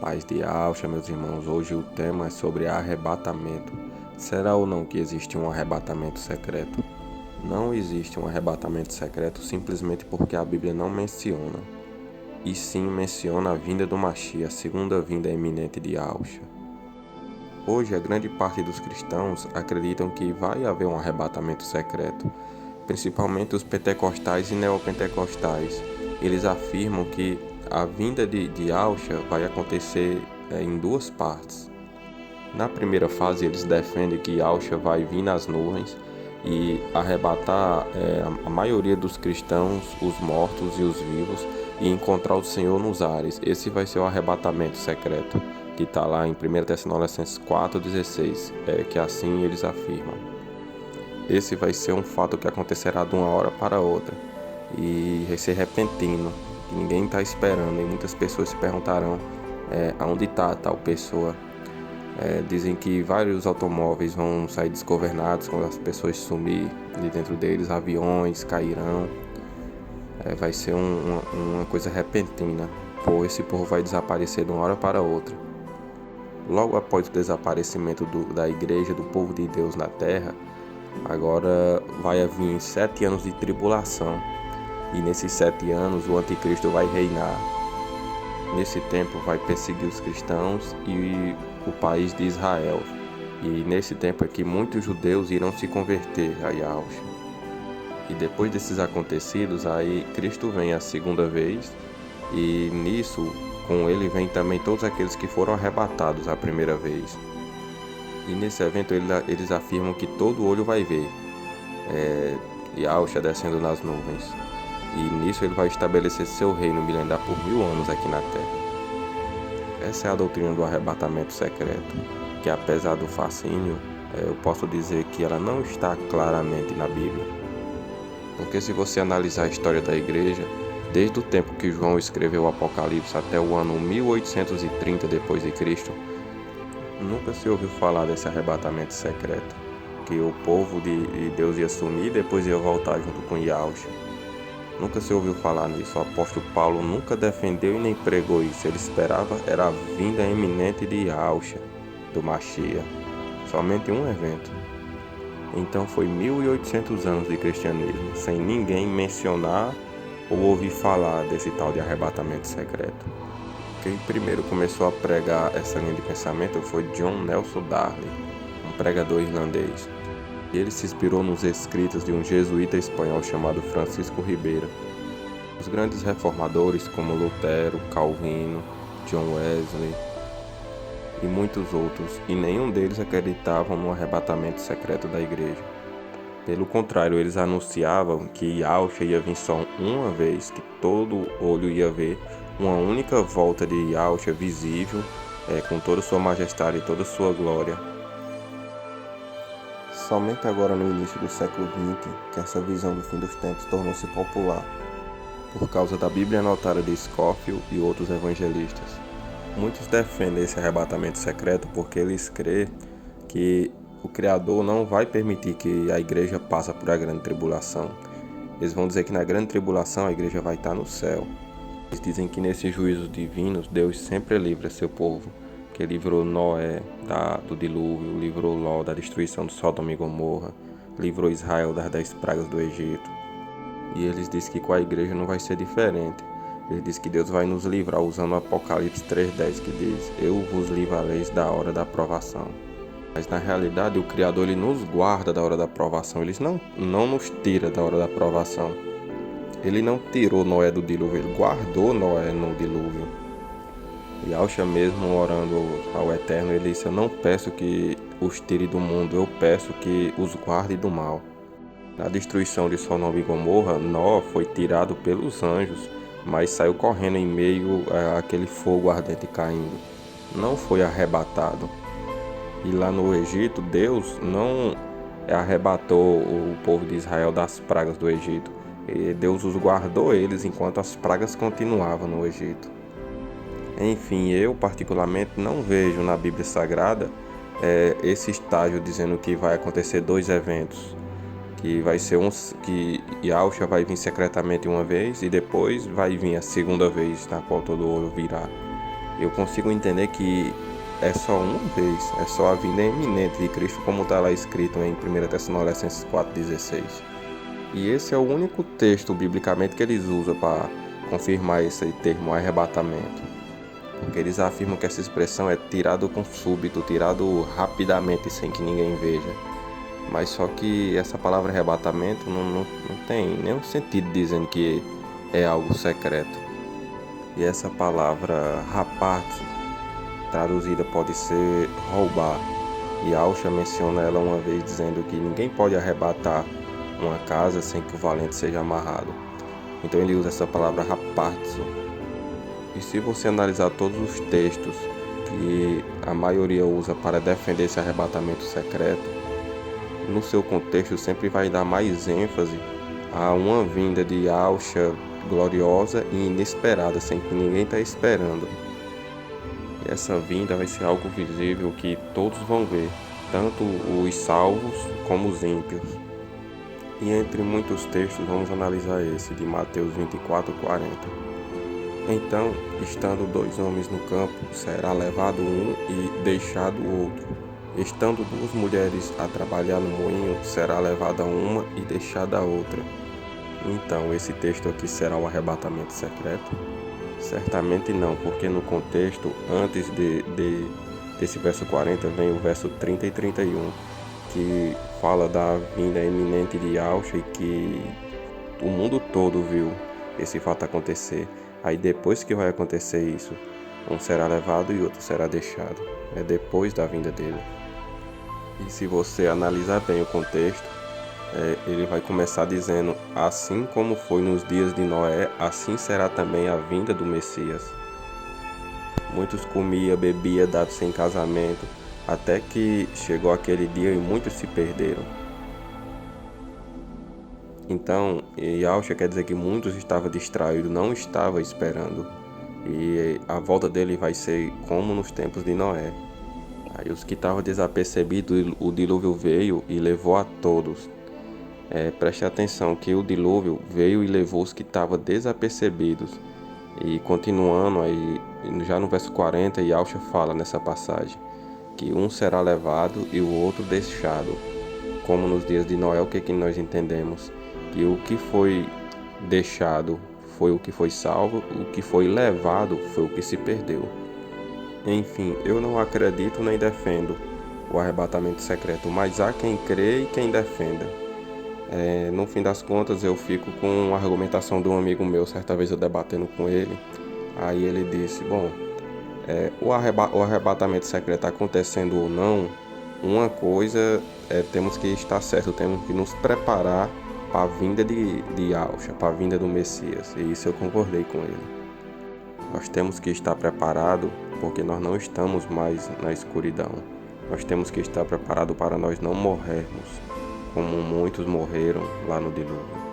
Paz de Alcha, meus irmãos, hoje o tema é sobre arrebatamento. Será ou não que existe um arrebatamento secreto? Não existe um arrebatamento secreto simplesmente porque a Bíblia não menciona, e sim menciona a vinda do Mashiach, a segunda vinda iminente de Alcha. Hoje, a grande parte dos cristãos acreditam que vai haver um arrebatamento secreto, principalmente os pentecostais e neopentecostais. Eles afirmam que a vinda de Alcha vai acontecer em duas partes. Na primeira fase, eles defendem que Alcha vai vir nas nuvens e arrebatar a maioria dos cristãos, os mortos e os vivos, e encontrar o Senhor nos ares. Esse vai ser o arrebatamento secreto, que está lá em 1 Tessalonicenses 4,16, que assim eles afirmam. Esse vai ser um fato que acontecerá de uma hora para outra e vai ser repentino, que ninguém está esperando, e muitas pessoas se perguntarão aonde está tal pessoa. Dizem que vários automóveis vão sair desgovernados quando as pessoas sumir de dentro deles, aviões cairão. Vai ser uma coisa repentina, pois esse povo vai desaparecer de uma hora para outra. Logo após o desaparecimento da igreja, do povo de Deus na terra, agora vai vir 7 anos de tribulação, e nesses 7 anos o anticristo vai reinar. Nesse tempo vai perseguir os cristãos e o país de Israel, e nesse tempo é que muitos judeus irão se converter a Yahshua. E depois desses acontecidos, aí Cristo vem a segunda vez, e nisso com ele vem também todos aqueles que foram arrebatados a primeira vez. E nesse evento eles afirmam que todo olho vai ver Yahshua descendo nas nuvens. E nisso ele vai estabelecer seu reino milenar por 1000 anos aqui na terra. Essa é a doutrina do arrebatamento secreto, que apesar do fascínio, eu posso dizer que ela não está claramente na Bíblia. Porque se você analisar a história da igreja, desde o tempo que João escreveu o Apocalipse até o ano 1830 depois de Cristo, nunca se ouviu falar desse arrebatamento secreto, que o povo de Deus ia sumir e depois ia voltar junto com Yahshua. Nunca se ouviu falar nisso. O apóstolo Paulo nunca defendeu e nem pregou isso. Ele esperava era a vinda iminente de Yahshua, do Mashiach. Somente um evento. Então foi 1800 anos de cristianismo, sem ninguém mencionar ou ouvir falar desse tal de arrebatamento secreto. Quem primeiro começou a pregar essa linha de pensamento foi John Nelson Darby, um pregador irlandês. Ele se inspirou nos escritos de um jesuíta espanhol chamado Francisco Ribeira. Os grandes reformadores como Lutero, Calvino, John Wesley e muitos outros, e nenhum deles acreditavam no arrebatamento secreto da igreja. Pelo contrário, eles anunciavam que Yahshua ia vir só uma vez, que todo olho ia ver uma única volta de Yahshua visível, com toda sua majestade e toda sua glória. Somente agora no início do século XX que essa visão do fim dos tempos tornou-se popular, por causa da Bíblia anotada de Scofield e outros evangelistas. Muitos defendem esse arrebatamento secreto porque eles creem que o Criador não vai permitir que a igreja passe por a grande tribulação. Eles vão dizer que na grande tribulação a igreja vai estar no céu. Eles dizem que nesses juízos divinos Deus sempre livra seu povo, que livrou Noé do dilúvio, livrou Ló da destruição de Sodoma e Gomorra, livrou Israel das 10 pragas do Egito. E eles dizem que com a igreja não vai ser diferente. Eles dizem que Deus vai nos livrar usando o Apocalipse 3,10, que diz: eu vos livrareis da hora da provação. Mas na realidade o Criador ele nos guarda da hora da provação, ele não nos tira da hora da provação. Ele não tirou Noé do dilúvio, ele guardou Noé no dilúvio. E Yahshua mesmo orando ao Eterno, ele disse: eu não peço que os tire do mundo, eu peço que os guarde do mal. Na destruição de Sodoma e Gomorra, Nó foi tirado pelos anjos, mas saiu correndo em meio àquele fogo ardente caindo. Não foi arrebatado. E lá no Egito, Deus não arrebatou o povo de Israel das pragas do Egito. E Deus os guardou eles enquanto as pragas continuavam no Egito. Enfim, eu particularmente não vejo na Bíblia Sagrada esse estágio dizendo que vai acontecer 2 eventos. Que vai ser que Yahshua vai vir secretamente uma vez e depois vai vir a segunda vez, na qual todo olho virá. Eu consigo entender que é só uma vez, é só a vinda iminente de Cristo, como está lá escrito em 1 Tessalonicenses 4,16. E esse é o único texto biblicamente que eles usam para confirmar esse termo arrebatamento. Porque eles afirmam que essa expressão é tirado com súbito, tirado rapidamente sem que ninguém veja. Mas só que essa palavra arrebatamento não tem nenhum sentido dizendo que é algo secreto. E essa palavra rapazo, traduzida, pode ser roubar. E Alcha menciona ela uma vez dizendo que ninguém pode arrebatar uma casa sem que o valente seja amarrado. Então ele usa essa palavra rapazo. E se você analisar todos os textos que a maioria usa para defender esse arrebatamento secreto, no seu contexto sempre vai dar mais ênfase a uma vinda de Alcha gloriosa e inesperada, sem que ninguém está esperando. E essa vinda vai ser algo visível que todos vão ver, tanto os salvos como os ímpios. E entre muitos textos vamos analisar esse de Mateus 24:40. Então, estando 2 homens no campo, será levado um e deixado o outro. Estando 2 mulheres a trabalhar no moinho, será levada uma e deixada a outra. Então, esse texto aqui será o arrebatamento secreto? Certamente não, porque no contexto, antes desse verso 40, vem o verso 30 e 31, que fala da vinda iminente de Alcha e que o mundo todo viu esse fato acontecer. Aí depois que vai acontecer isso, um será levado e outro será deixado. É depois da vinda dele. E se você analisar bem o contexto, ele vai começar dizendo: assim como foi nos dias de Noé, assim será também a vinda do Messias. Muitos comia, bebia, davam-se em casamento, até que chegou aquele dia e muitos se perderam. Então, Yahshua quer dizer que muitos estavam distraídos, não estavam esperando. E a volta dele vai ser como nos tempos de Noé. Aí os que estavam desapercebidos, o dilúvio veio e levou a todos. Preste atenção que o dilúvio veio e levou os que estavam desapercebidos. E continuando aí, já no verso 40, Yahshua fala nessa passagem que um será levado e o outro deixado. Como nos dias de Noé, o que nós entendemos? Que o que foi deixado foi o que foi salvo, o que foi levado foi o que se perdeu. Enfim, eu não acredito nem defendo o arrebatamento secreto, mas há quem crê e quem defenda. No fim das contas, eu fico com a argumentação de um amigo meu, certa vez eu debatendo com ele, aí ele disse, o arrebatamento secreto acontecendo ou não, uma coisa temos que estar certo, temos que nos preparar para a vinda de Yahshua, para a vinda do Messias, e isso eu concordei com ele. Nós temos que estar preparados porque nós não estamos mais na escuridão. Nós temos que estar preparados para nós não morrermos, como muitos morreram lá no dilúvio.